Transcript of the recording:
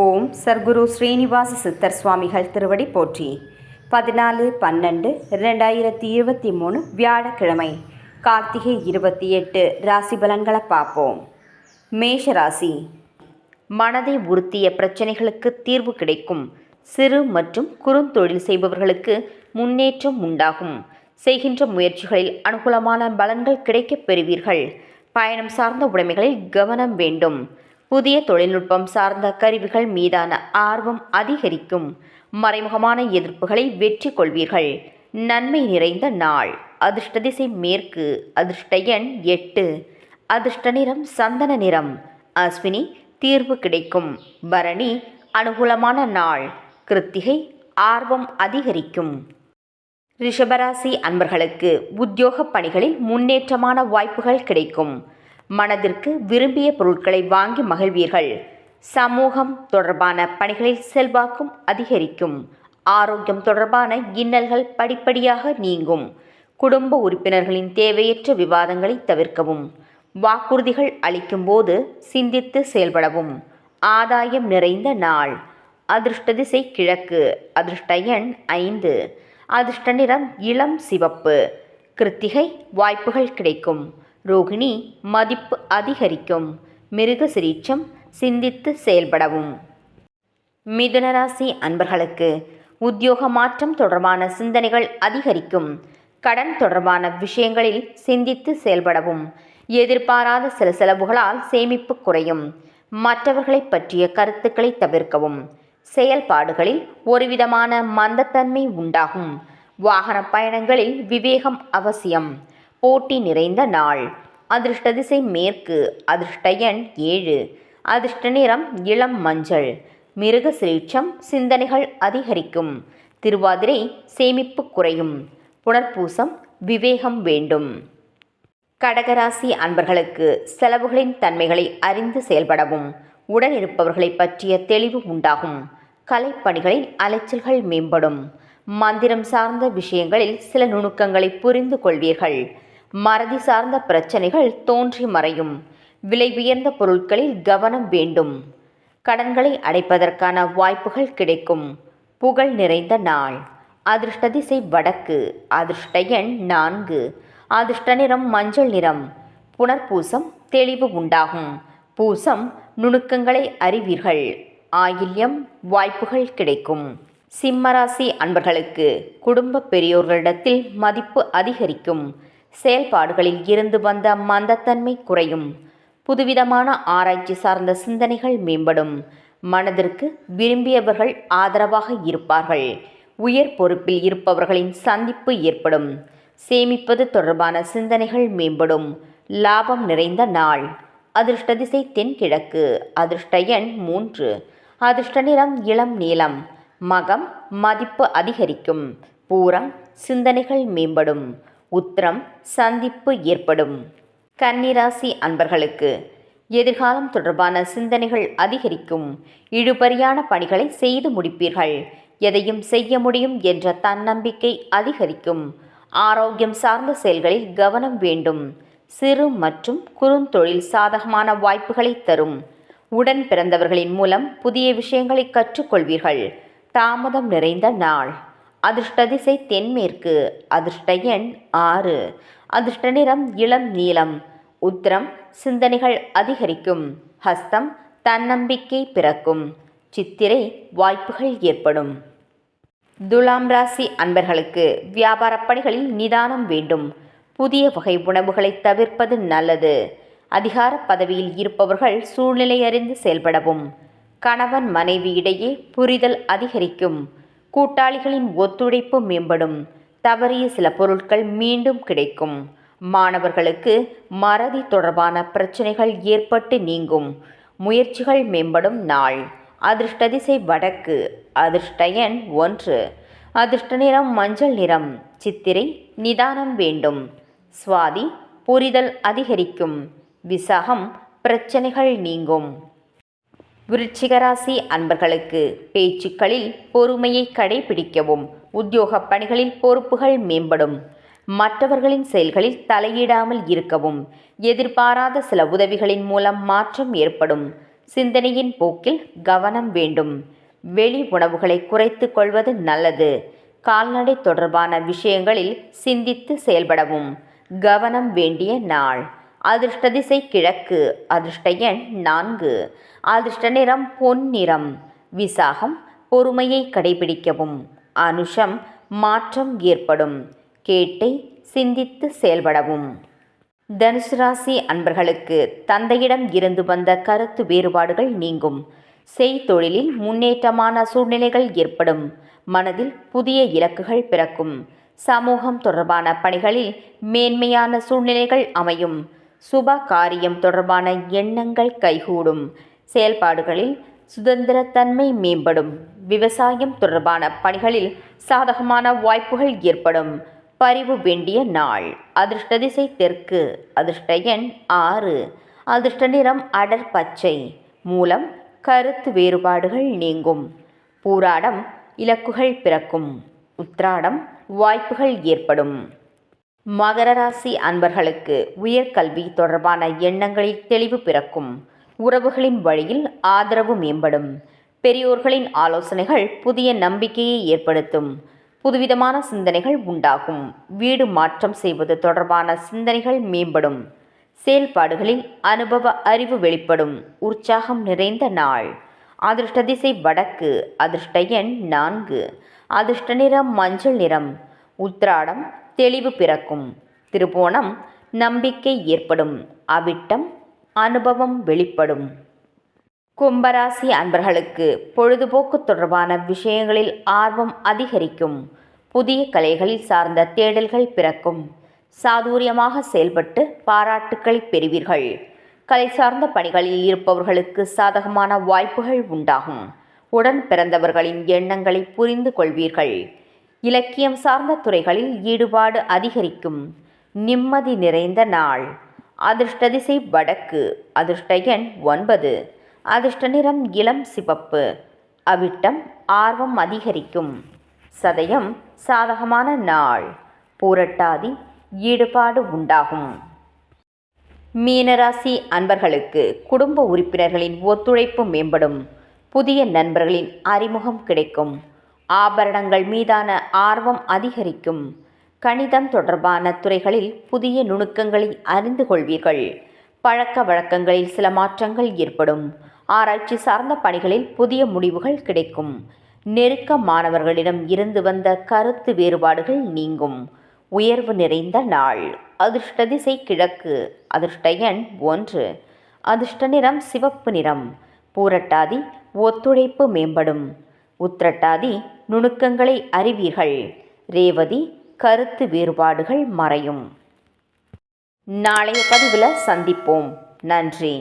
ஓம் சர்க்குரு ஸ்ரீனிவாச சித்தர் சுவாமிகள் திருவடி போற்றி. 14/12/2023 வியாழக்கிழமை, கார்த்திகை 28. ராசி பலன்களை பார்ப்போம். மேஷராசி. மனதை உறுத்திய பிரச்சனைகளுக்கு தீர்வு கிடைக்கும். சிறு மற்றும் குறுந்தொழில் செய்பவர்களுக்கு முன்னேற்றம் உண்டாகும். செய்கின்ற முயற்சிகளில் அனுகூலமான பலன்கள் கிடைக்கப் பெறுவீர்கள். பயணம் சார்ந்த உடைமைகளில் கவனம் வேண்டும். புதிய தொழில்நுட்பம் சார்ந்த கருவிகள் மீதான ஆர்வம் அதிகரிக்கும். மறைமுகமான எதிர்ப்புகளை வெற்றி கொள்வீர்கள். நன்மை நிறைந்த நாள். அதிர்ஷ்ட திசை மேற்கு. அதிர்ஷ்ட எண் 8. அதிர்ஷ்ட நிறம் சந்தன நிறம். அஸ்வினி தீர்வு கிடைக்கும். பரணி அனுகூலமான நாள். கிருத்திகை ஆர்வம் அதிகரிக்கும். ரிஷபராசி அன்பர்களுக்கு உத்தியோக பணிகளில் முன்னேற்றமான வாய்ப்புகள் கிடைக்கும். மனதிற்கு விரும்பிய பொருட்களை வாங்கி மகிழ்வீர்கள். சமூகம் தொடர்பான பணிகளில் செல்வாக்கும் அதிகரிக்கும். ஆரோக்கியம் தொடர்பான இன்னல்கள் படிப்படியாக நீங்கும். குடும்ப உறுப்பினர்களின் தேவையற்ற விவாதங்களை தவிர்க்கவும். வாக்குறுதிகள் அளிக்கும் போது சிந்தித்து செயல்படவும். ஆதாயம் நிறைந்த நாள். அதிர்ஷ்ட திசை கிழக்கு. அதிர்ஷ்ட எண் 5. அதிர்ஷ்ட நிறம் இளம் சிவப்பு. கிருத்திகை வாய்ப்புகள் கிடைக்கும். ரோகிணி மதிப்பு அதிகரிக்கும். மிருகசிரீச்சம் சிந்தித்து செயல்படவும். மிதுனராசி அன்பர்களுக்கு உத்தியோக மாற்றம் தொடர்பான சிந்தனைகள் அதிகரிக்கும். கடன் தொடர்பான விஷயங்களில் சிந்தித்து செயல்படவும். எதிர்பாராத சில செலவுகளால் சேமிப்பு குறையும். மற்றவர்களை பற்றிய கருத்துக்களை தவிர்க்கவும். செயல்பாடுகளில் ஒருவிதமான மந்தத்தன்மை உண்டாகும். வாகன பயணங்களில் விவேகம் அவசியம். போட்டி நிறைந்த நாள். அதிர்ஷ்ட திசை மேற்கு. அதிர்ஷ்ட எண் 7. அதிர்ஷ்ட நிறம் இளம் மஞ்சள். மிருகசிரீட்சம் சிந்தனைகள் அதிகரிக்கும். திருவாதிரை சேமிப்பு குறையும். புனர்பூசம் விவேகம் வேண்டும். கடகராசி அன்பர்களுக்கு செலவுகளின் தன்மைகளை அறிந்து செயல்படவும். உடன் இருப்பவர்களை பற்றிய தெளிவு உண்டாகும். கலைப்பணிகளில் அலைச்சல்கள் மேம்படும். மந்திரம் சார்ந்த விஷயங்களில் சில நுணுக்கங்களை புரிந்து கொள்வீர்கள். மறதி சார்ந்த பிரச்சனைகள் தோன்றி மறையும். விலை உயர்ந்த பொருட்களில் கவனம் வேண்டும். கடன்களை அடைப்பதற்கான வாய்ப்புகள் கிடைக்கும். புகழ் நிறைந்த நாள். அதிர்ஷ்ட திசை வடக்கு. அதிர்ஷ்ட எண் 4. அதிர்ஷ்ட நிறம் மஞ்சள் நிறம். புனர்பூசம் தெளிவு உண்டாகும். பூசம் நுணுக்கங்களை அறிவீர்கள். ஆயில்யம் வாய்ப்புகள் கிடைக்கும். சிம்மராசி அன்பர்களுக்கு குடும்ப பெரியோர்களிடத்தில் மதிப்பு அதிகரிக்கும். செயல்பாடுகளில் இருந்து வந்த மந்தத்தன்மை குறையும். புதுவிதமான ஆராய்ச்சி சார்ந்த சிந்தனைகள் மேம்படும். மனதிற்கு விரும்பியவர்கள் ஆதரவாக இருப்பார்கள். உயர் பொறுப்பில் இருப்பவர்களின் சந்திப்பு ஏற்படும். சேமிப்பது தொடர்பான சிந்தனைகள் மேம்படும். லாபம் நிறைந்த நாள். அதிர்ஷ்ட திசை தென்கிழக்கு. அதிர்ஷ்ட எண் 3. அதிர்ஷ்ட நிறம் இளம் நீலம். மகம் மதிப்பு அதிகரிக்கும். பூரம் சிந்தனைகள் மேம்படும். உத்திரம் சந்திப்பு ஏற்படும். கன்னிராசி அன்பர்களுக்கு எதிர்காலம் தொடர்பான சிந்தனைகள் அதிகரிக்கும். இழுபறியான பணிகளை செய்து முடிப்பீர்கள். எதையும் செய்ய முடியும் என்ற தன்னம்பிக்கை அதிகரிக்கும். ஆரோக்கியம் சார்ந்த செயல்களில் கவனம் வேண்டும். சிறு மற்றும் குறுந்தொழில் சாதகமான வாய்ப்புகளை தரும். உடன் பிறந்தவர்களின் மூலம் புதிய விஷயங்களை கற்றுக்கொள்வீர்கள். தாமதம் நிறைந்த நாள். அதிர்ஷ்ட திசை தென்மேற்கு. அதிர்ஷ்ட எண் 6. அதிர்ஷ்ட நிறம் இளம் நீலம். உத்திரம் சிந்தனைகள் அதிகரிக்கும். ஹஸ்தம் தன்னம்பிக்கை பிறக்கும். சித்திரை வாய்ப்புகள் ஏற்படும். துலாம் ராசி அன்பர்களுக்கு வியாபார பணிகளில் நிதானம் வேண்டும். புதிய வகை உணவுகளை தவிர்ப்பது நல்லது. அதிகார பதவியில் இருப்பவர்கள் சூழ்நிலை அறிந்து செயல்படவும். கணவன் மனைவி இடையே புரிதல் அதிகரிக்கும். கூட்டாளிகளின் ஒத்துழைப்பு மேம்படும். தவறிய சில பொருட்கள் மீண்டும் கிடைக்கும். மாணவர்களுக்கு மறதி தொடர்பான பிரச்சனைகள் ஏற்பட்டு நீங்கும். முயற்சிகள் மேம்படும் நாள். அதிர்ஷ்ட திசை வடக்கு. அதிர்ஷ்ட எண் 1. அதிர்ஷ்ட நிறம் மஞ்சள் நிறம். சித்திரை நிதானம் வேண்டும். சுவாதி புரிதல் அதிகரிக்கும். விசாகம் பிரச்சனைகள் நீங்கும். விருச்சிகராசி அன்பர்களுக்கு பேச்சுக்களில் பொறுமையை கடைபிடிக்கவும். உத்தியோக பணிகளில் பொறுப்புகள் மேம்படும். மற்றவர்களின் செயல்களில் தலையிடாமல் இருக்கவும். எதிர்பாராத சில உதவிகளின் மூலம் மாற்றம் ஏற்படும். சிந்தனையின் போக்கில் கவனம் வேண்டும். வெளி உணவுகளை குறைத்து கொள்வது நல்லது. கால்நடை தொடர்பான விஷயங்களில் சிந்தித்து செயல்படவும் கவனம் வேண்டிய நாள். அதிர்ஷ்ட திசை கிழக்கு. அதிர்ஷ்ட எண் 4. அதிர்ஷ்ட நிறம் பொன் நிறம். விசாகம் பொறுமையை கடைபிடிக்கவும். அனுஷம் மாற்றம் ஏற்படும். கேட்டை சிந்தித்து செயல்படவும். தனுசு ராசி அன்பர்களுக்கு தந்தையிடம் இருந்து வந்த கருத்து வேறுபாடுகள் நீங்கும். செய்தொழிலில் முன்னேற்றமான சூழ்நிலைகள் ஏற்படும். மனதில் புதிய இலக்குகள் பிறக்கும். சமூகம் தொடர்பான பணிகளில் மேன்மையான சூழ்நிலைகள் அமையும். சுப காரியம் தொடர்பான எண்ணங்கள் கைகூடும். செயல்பாடுகளில் சுதந்திரத்தன்மை மேம்படும். விவசாயம் தொடர்பான பணிகளில் சாதகமான வாய்ப்புகள் ஏற்படும். பரிவு வேண்டிய நாள். அதிர்ஷ்ட திசை தெற்கு. அதிர்ஷ்ட எண் 6. அதிர்ஷ்ட நிறம் அடர் பச்சை. மூலம் கருத்து வேறுபாடுகள் நீங்கும். பூராடம் இலக்குகள் பிறக்கும். உத்திராடம் வாய்ப்புகள் ஏற்படும். மகர ராசி அன்பர்களுக்கு உயர்கல்வி தொடர்பான எண்ணங்களில் தெளிவு பிறக்கும். உறவுகளின் வழியில் ஆதரவு மேம்படும். பெரியோர்களின் ஆலோசனைகள் புதிய நம்பிக்கையை ஏற்படுத்தும். புதுவிதமான சிந்தனைகள் உண்டாகும். வீடு மாற்றம் செய்வது தொடர்பான சிந்தனைகள் மேம்படும். செயல்பாடுகளில் அனுபவ அறிவு வெளிப்படும். உற்சாகம் நிறைந்த நாள். அதிர்ஷ்ட திசை வடக்கு. அதிர்ஷ்ட எண் 4. அதிர்ஷ்ட நிறம் மஞ்சள் நிறம். உத்திராடம் தெளிவு பிறக்கும். திருவோணம் நம்பிக்கை ஏற்படும். அவிட்டம் அனுபவம் வெளிப்படும். கும்பராசி அன்பர்களுக்கு பொழுதுபோக்கு தொடர்பான விஷயங்களில் ஆர்வம் அதிகரிக்கும். புதிய கலைகளில் சார்ந்த தேடல்கள் பிறக்கும். சாதுரியமாக செயல்பட்டு பாராட்டுக்களை பெறுவீர்கள். கலை சார்ந்த பணிகளில் இருப்பவர்களுக்கு சாதகமான வாய்ப்புகள் உண்டாகும். உடன் பிறந்தவர்களின் எண்ணங்களை புரிந்து கொள்வீர்கள். இலக்கியம் சார்ந்த துறைகளில் ஈடுபாடு அதிகரிக்கும். நிம்மதி நிறைந்த நாள். அதிர்ஷ்ட திசை வடக்கு. அதிர்ஷ்ட எண் 9. அதிர்ஷ்ட நிறம் இளம் சிவப்பு. அவிட்டம் ஆர்வம் அதிகரிக்கும். சதயம் சாதகமான நாள். பூரட்டாதி ஈடுபாடு உண்டாகும். மீனராசி அன்பர்களுக்கு குடும்ப உறுப்பினர்களின் ஒத்துழைப்பு மேம்படும். புதிய நண்பர்களின் அறிமுகம் கிடைக்கும். ஆபரணங்கள் மீதான ஆர்வம் அதிகரிக்கும். கணிதம் தொடர்பான துறைகளில் புதிய நுணுக்கங்களை அறிந்து கொள்வீர்கள். பழக்க வழக்கங்களில் சில மாற்றங்கள் ஏற்படும். ஆராய்ச்சி சார்ந்த பணிகளில் புதிய முடிவுகள் கிடைக்கும். நெருக்கமானவர்களிடம் இருந்து வந்த கருத்து வேறுபாடுகள் நீங்கும். உயர்வு நிறைந்த நாள். அதிர்ஷ்ட திசை கிழக்கு. அதிர்ஷ்ட எண் 1. அதிர்ஷ்ட நிறம் சிவப்பு நிறம். பூரட்டாதி ஒத்துழைப்பு மேம்படும். உத்திரட்டாதி நுணுக்கங்களை அறிவீர்கள். ரேவதி கருத்து வேறுபாடுகள் மறையும். நாளைய பதிவில் சந்திப்போம். நன்றி.